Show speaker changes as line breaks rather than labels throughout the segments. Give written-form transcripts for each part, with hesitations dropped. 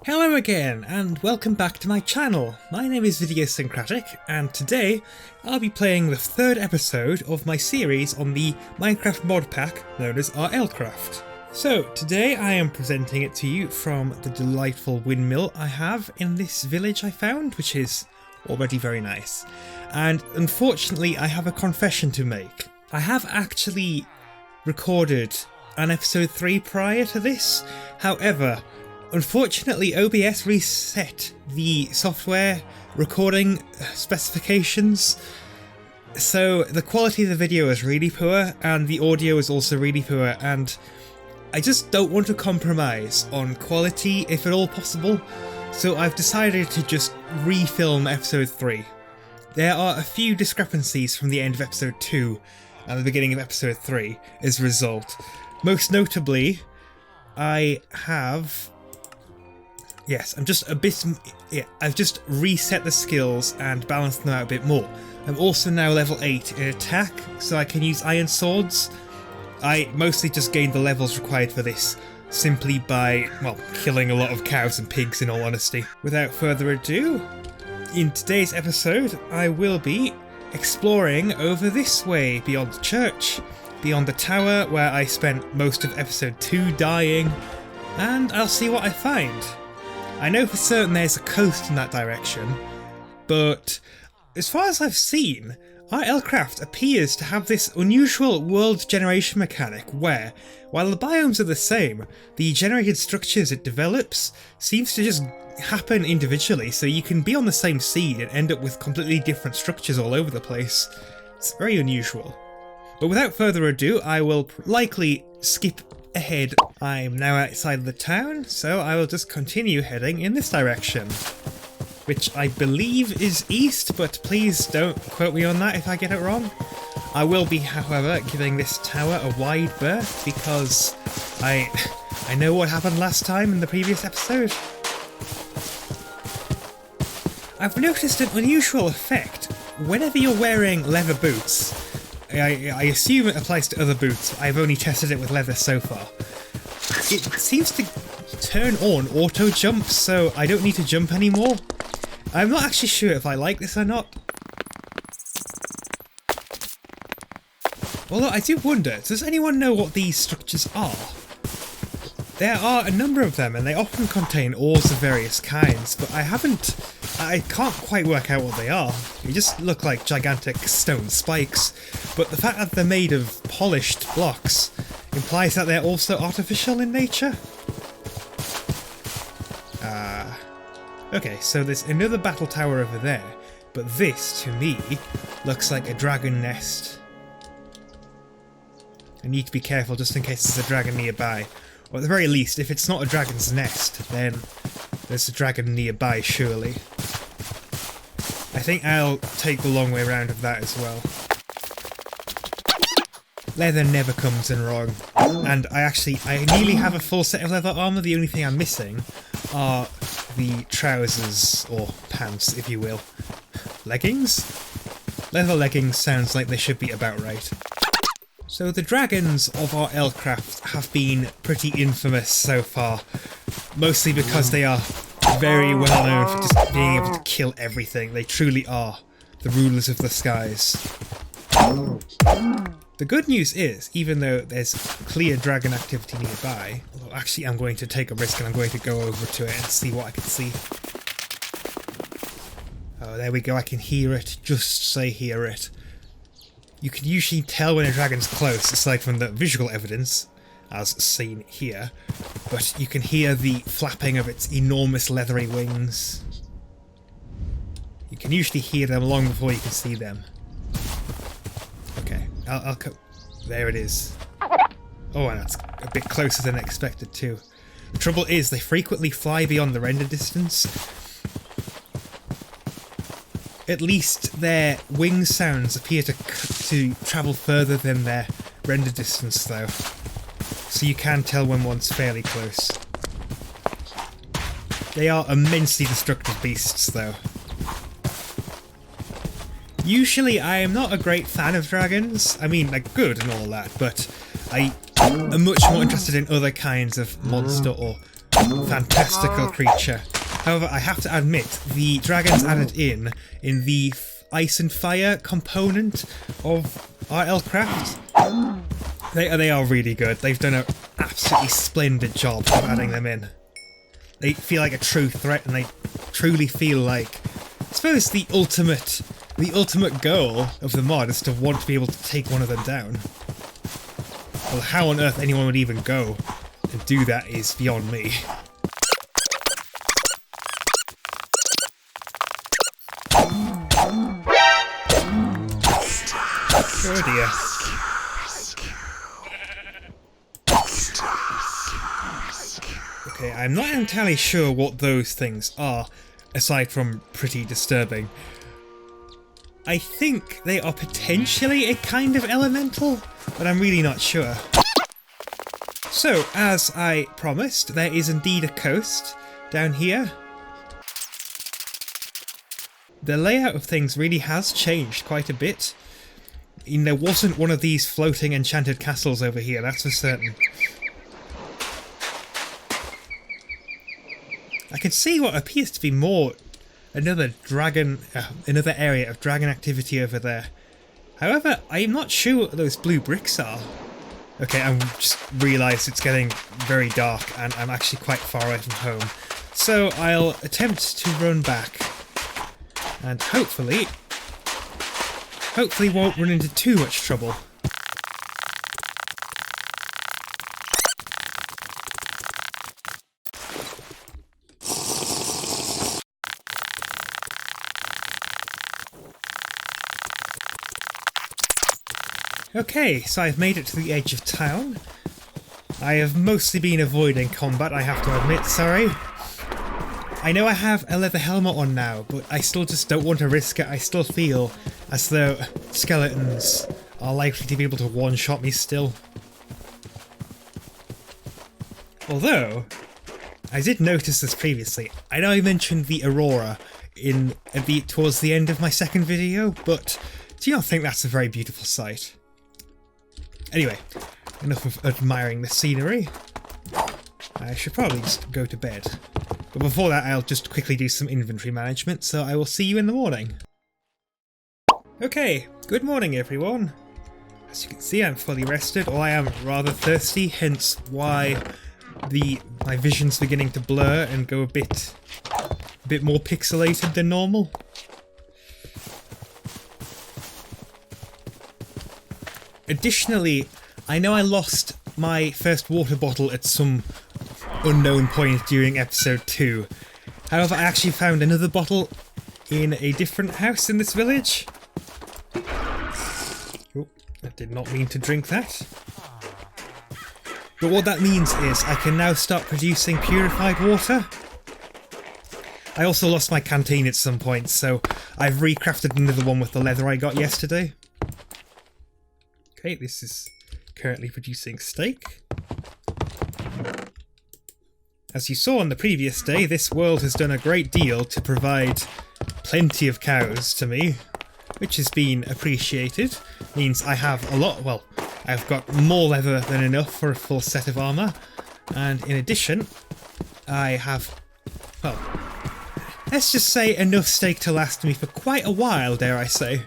Hello again, and welcome back to my channel. My name is Videosyncratic, and today I'll be playing the third episode of my series on the Minecraft mod pack known as RLCraft. So, today I am presenting it to you from the delightful windmill I have in this village I found, which is already very nice. And unfortunately, I have a confession to make. I have actually recorded an episode 3 prior to this, however, unfortunately, OBS reset the software recording specifications, so the quality of the video is really poor and the audio is also really poor, and I just don't want to compromise on quality if at all possible, so I've decided to just refilm episode 3. There are a few discrepancies from the end of episode 2 and the beginning of episode 3 as a result. Most notably, I've just reset the skills and balanced them out a bit more. I'm also now level 8 in attack, so I can use iron swords. I mostly just gained the levels required for this simply by, well, killing a lot of cows and pigs in all honesty. Without further ado, in today's episode I will be exploring over this way, beyond the church, beyond the tower where I spent most of episode 2 dying, and I'll see what I find. I know for certain there's a coast in that direction, but as far as I've seen, RLCraft appears to have this unusual world generation mechanic where, while the biomes are the same, the generated structures it develops seems to just happen individually, so you can be on the same seed and end up with completely different structures all over the place. It's very unusual. But without further ado, I will likely skip ahead. I'm now outside of the town, so I will just continue heading in this direction, which I believe is east, but please don't quote me on that if I get it wrong. I will be, however, giving this tower a wide berth because I know what happened last time in the previous episode. I've noticed an unusual effect whenever you're wearing leather boots. I assume it applies to other boots. I've only tested it with leather so far. It seems to turn on auto jumps, so I don't need to jump anymore. I'm not actually sure if I like this or not. Although I do wonder, does anyone know what these structures are? There are a number of them, and they often contain ores of various kinds, but I can't quite work out what they are. They just look like gigantic stone spikes, but the fact that they're made of polished blocks implies that they're also artificial in nature. Okay, so there's another battle tower over there, but this, to me, looks like a dragon nest. I need to be careful just in case there's a dragon nearby. Or at the very least, if it's not a dragon's nest, then there's a dragon nearby, surely. I think I'll take the long way around of that as well. Leather never comes in wrong. And I nearly have a full set of leather armour. The only thing I'm missing are the trousers, or pants, if you will. Leggings? Leather leggings sounds like they should be about right. So the dragons of RLCraft have been pretty infamous so far, mostly because they are very well known for just being able to kill everything. They truly are the rulers of the skies. The good news is, even though there's clear dragon activity nearby, well, actually I'm going to take a risk and I'm going to go over to it and see what I can see. Oh, there we go, I can hear it. Just say hear it. You can usually tell when a dragon's close, aside from the visual evidence, as seen here, but you can hear the flapping of its enormous leathery wings. You can usually hear them long before you can see them. Okay, I'll there it is. Oh, and that's a bit closer than expected too. The trouble is, they frequently fly beyond the render distance. At least their wing sounds appear to travel further than their render distance though, so you can tell when one's fairly close. They are immensely destructive beasts though. Usually I am not a great fan of dragons. I mean, they're good and all that, but I am much more interested in other kinds of monster or fantastical creature. However, I have to admit, the dragons added in the ice and fire component of RLCraft, they are really good. They've done an absolutely splendid job of adding them in. They feel like a true threat, and they truly feel like, I suppose, the ultimate goal of the mod is to want to be able to take one of them down. Well, how on earth anyone would even go and do that is beyond me. Oh dear. Okay, I'm not entirely sure what those things are, aside from pretty disturbing. I think they are potentially a kind of elemental, but I'm really not sure. So, as I promised, there is indeed a coast down here. The layout of things really has changed quite a bit. There wasn't one of these floating enchanted castles over here, that's for certain. I can see what appears to be another area of dragon activity over there. However, I'm not sure what those blue bricks are. Okay, I just realised it's getting very dark and I'm actually quite far away from home. So I'll attempt to run back and hopefully won't run into too much trouble. Okay, so I've made it to the edge of town. I have mostly been avoiding combat, I have to admit, sorry. I know I have a leather helmet on now, but I still just don't want to risk it. I still feel as though skeletons are likely to be able to one-shot me still. Although, I did notice this previously. I know I mentioned the aurora towards the end of my second video, but do you not think that's a very beautiful sight? Anyway, enough of admiring the scenery. I should probably just go to bed. But before that, I'll just quickly do some inventory management, so I will see you in the morning. Okay, good morning everyone. As you can see, I'm fully rested, or I am rather thirsty, hence why my vision's beginning to blur and go a bit more pixelated than normal. Additionally, I know I lost my first water bottle at some unknown point during episode 2. However, I actually found another bottle in a different house in this village. Oh, I did not mean to drink that. But what that means is I can now start producing purified water. I also lost my canteen at some point, so I've recrafted another one with the leather I got yesterday. Okay, this is currently producing steak. As you saw on the previous day, this world has done a great deal to provide plenty of cows to me, which has been appreciated. Means I have a lot, well, I've got more leather than enough for a full set of armour, and in addition, I have, well, let's just say enough steak to last me for quite a while, dare I say.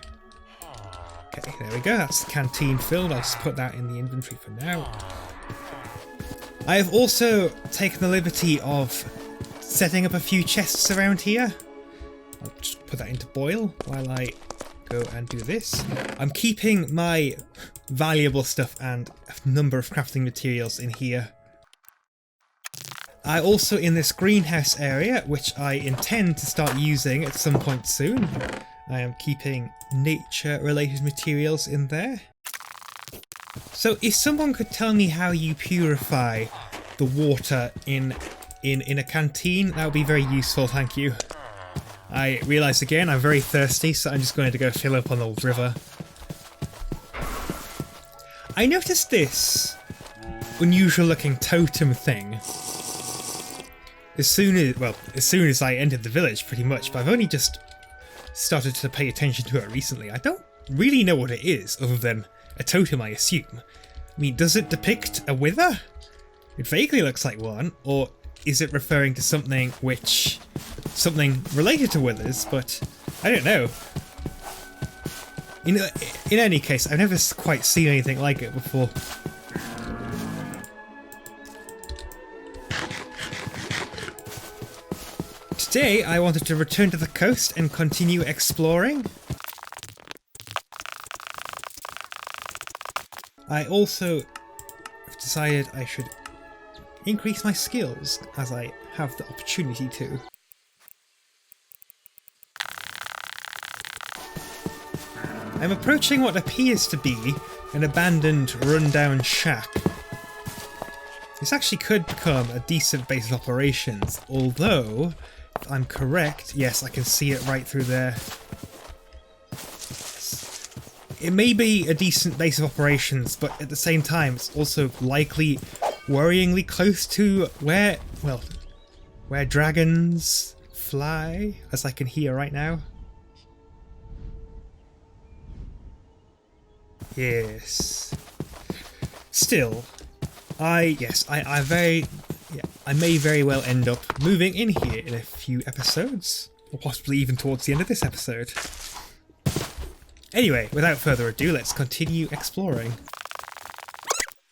Okay, there we go, that's the canteen filled. I'll just put that in the inventory for now. I have also taken the liberty of setting up a few chests around here. I'll just put that into boil while I go and do this. I'm keeping my valuable stuff and a number of crafting materials in here. I also, in this greenhouse area, which I intend to start using at some point soon, I am keeping nature-related materials in there. So if someone could tell me how you purify the water in a canteen, that would be very useful, thank you. I realise again I'm very thirsty, so I'm just going to go fill up on the river. I noticed this unusual looking totem thing as soon as I entered the village pretty much, but I've only just started to pay attention to it recently. I don't really know what it is other than a totem, I assume. I mean, does it depict a wither? It vaguely looks like one, or is it referring to something related to withers, but I don't know. In any case, I've never quite seen anything like it before. Today, I wanted to return to the coast and continue exploring. I also have decided I should increase my skills as I have the opportunity to. I'm approaching what appears to be an abandoned, run-down shack. This actually could become a decent base of operations, although, if I'm correct, yes, I can see it right through there. It may be a decent base of operations, but at the same time, it's also likely worryingly close to where dragons fly, as I can hear right now. Yes. Still, I may very well end up moving in here in a few episodes, or possibly even towards the end of this episode. Anyway, without further ado, let's continue exploring.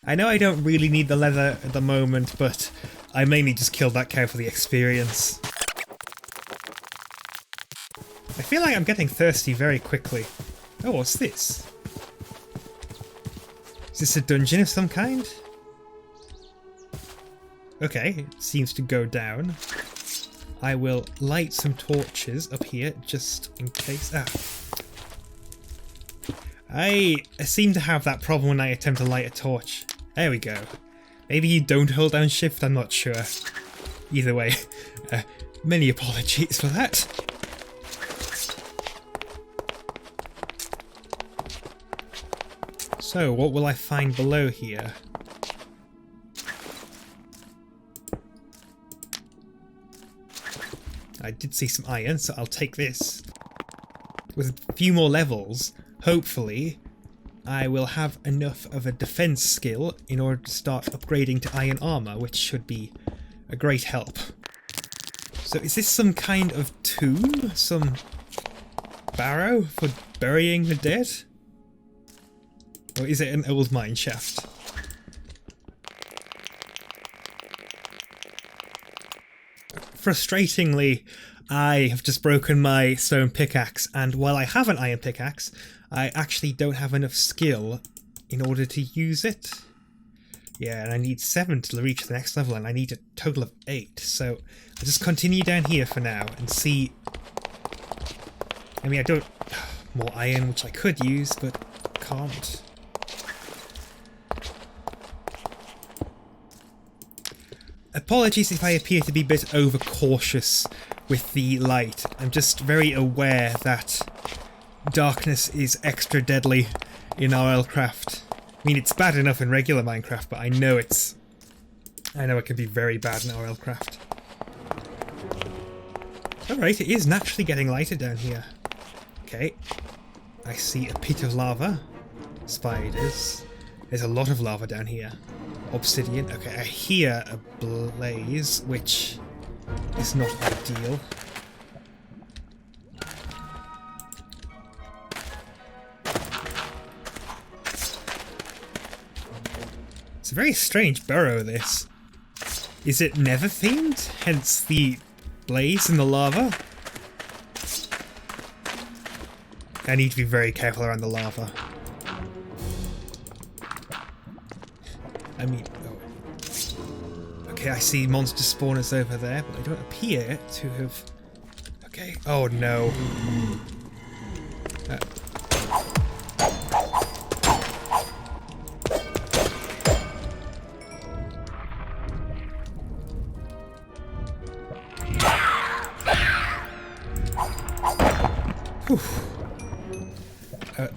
I know I don't really need the leather at the moment, but I mainly just killed that cow for the experience. I feel like I'm getting thirsty very quickly. Oh, what's this? Is this a dungeon of some kind? Okay, it seems to go down. I will light some torches up here just in case. I seem to have that problem when I attempt to light a torch. There we go. Maybe you don't hold down shift, I'm not sure. Either way, many apologies for that. So, what will I find below here? I did see some iron, so I'll take this. With a few more levels, hopefully, I will have enough of a defense skill in order to start upgrading to iron armor, which should be a great help. So is this some kind of tomb? Some barrow for burying the dead? Or is it an old mine shaft? Frustratingly, I have just broken my stone pickaxe, and while I have an iron pickaxe, I actually don't have enough skill in order to use it. Yeah, and I need 7 to reach the next level, and I need a total of 8, so I'll just continue down here for now and see. I mean, I don't... more iron, which I could use, but can't. Apologies if I appear to be a bit overcautious with the light. I'm just very aware that darkness is extra deadly in RLCraft. I mean, it's bad enough in regular Minecraft, but I know it can be very bad in RLCraft. Alright, it is naturally getting lighter down here. Okay, I see a pit of lava. Spiders. There's a lot of lava down here. Obsidian. Okay, I hear a blaze, which is not ideal. It's a very strange burrow, this. Is it nether themed? Hence the blaze in the lava? I need to be very careful around the lava. I mean, oh. Okay, I see monster spawners over there, but they don't appear to have... Okay, oh no.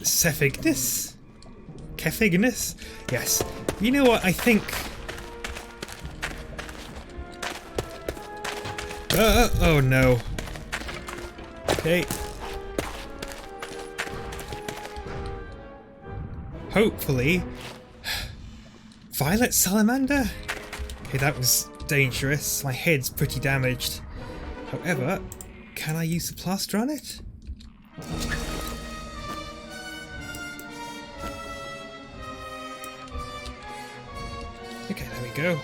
Cephignus? Kefignus? Yes. You know what, I think... oh no. Okay. Hopefully... Violet salamander? Okay, that was dangerous. My head's pretty damaged. However, can I use the plaster on it? Okay, there we go.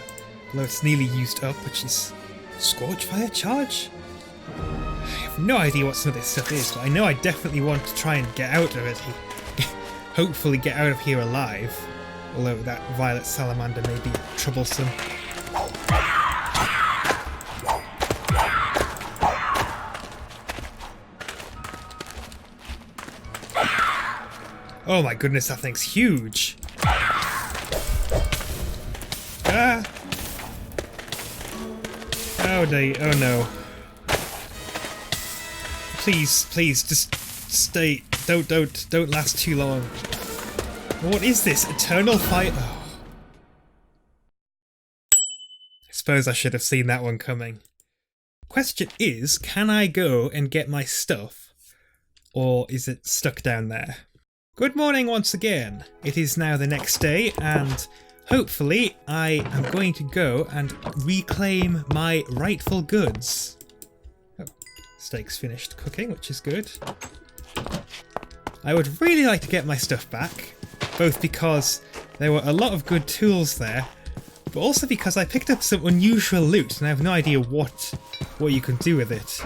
Although it's nearly used up, which is Scorch Fire Charge? I have no idea what some of this stuff is, but I know I definitely want to try and get out of it. Hopefully get out of here alive. Although that violet salamander may be troublesome. Oh my goodness, that thing's huge! Ah! Oh no. Please, just stay. Don't last too long. What is this? Eternal fire? Oh. I suppose I should have seen that one coming. Question is, can I go and get my stuff? Or is it stuck down there? Good morning once again. It is now the next day and hopefully I am going to go and reclaim my rightful goods. Oh, steak's finished cooking, which is good. I would really like to get my stuff back, both because there were a lot of good tools there, but also because I picked up some unusual loot and I have no idea what you can do with it.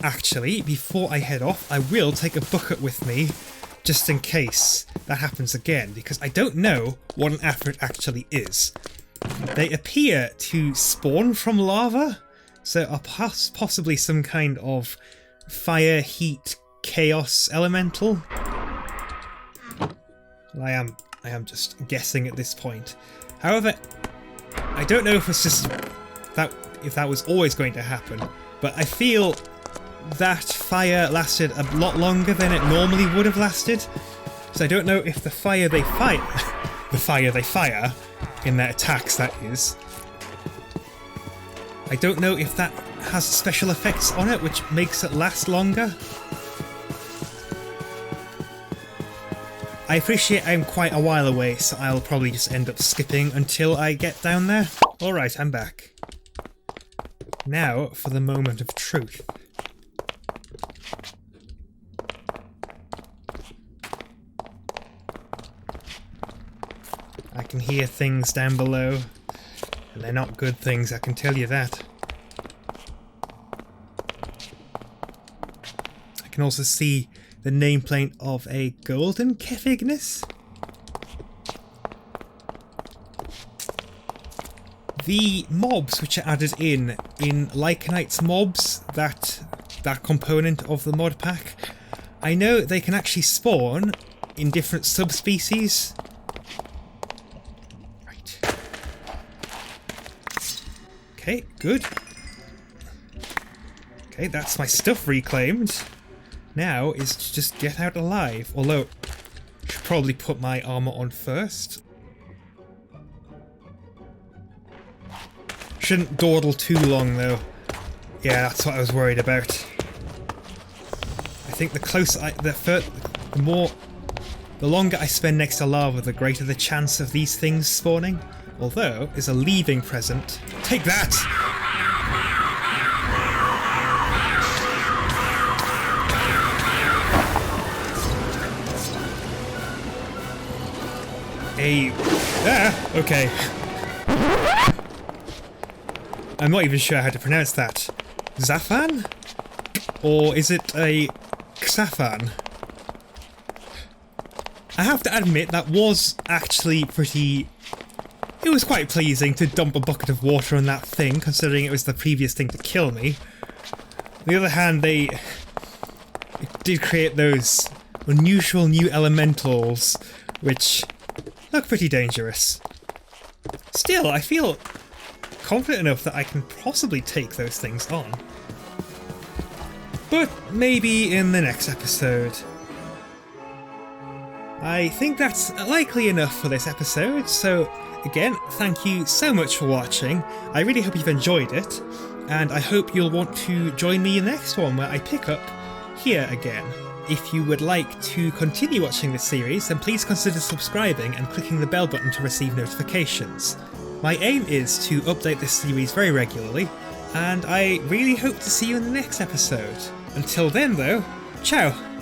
Actually, before I head off, I will take a bucket with me, just in case that happens again, because I don't know what an Afrit actually is. They appear to spawn from lava, so are possibly some kind of fire, heat, chaos elemental. I am just guessing at this point. However, I don't know if it's just if that was always going to happen, but I feel that fire lasted a lot longer than it normally would have lasted. So I don't know if the fire they fire in their attacks, that is. I don't know if that has special effects on it which makes it last longer. I appreciate I'm quite a while away, so I'll probably just end up skipping until I get down there. Alright, I'm back. Now for the moment of truth. I can hear things down below, and they're not good things, I can tell you that. I can also see the nameplate of a golden Kefignis. The mobs which are added in Lycanite's mobs, that component of the mod pack, I know they can actually spawn in different subspecies. Okay, good. Okay, that's my stuff reclaimed. Now is to just get out alive. Although, I should probably put my armor on first. Shouldn't dawdle too long though. Yeah, that's what I was worried about. I think the closer the longer I spend next to lava, the greater the chance of these things spawning. Although, as a leaving present, take that! Okay. I'm not even sure how to pronounce that. Zafan? Or is it a Xafan? I have to admit that was actually pretty... It was quite pleasing to dump a bucket of water on that thing, considering it was the previous thing to kill me. On the other hand, it did create those unusual new elementals, which look pretty dangerous. Still, I feel confident enough that I can possibly take those things on. But maybe in the next episode. I think that's likely enough for this episode, so again, thank you so much for watching. I really hope you've enjoyed it, and I hope you'll want to join me in the next one where I pick up here again. If you would like to continue watching this series, then please consider subscribing and clicking the bell button to receive notifications. My aim is to update this series very regularly, and I really hope to see you in the next episode. Until then though, ciao!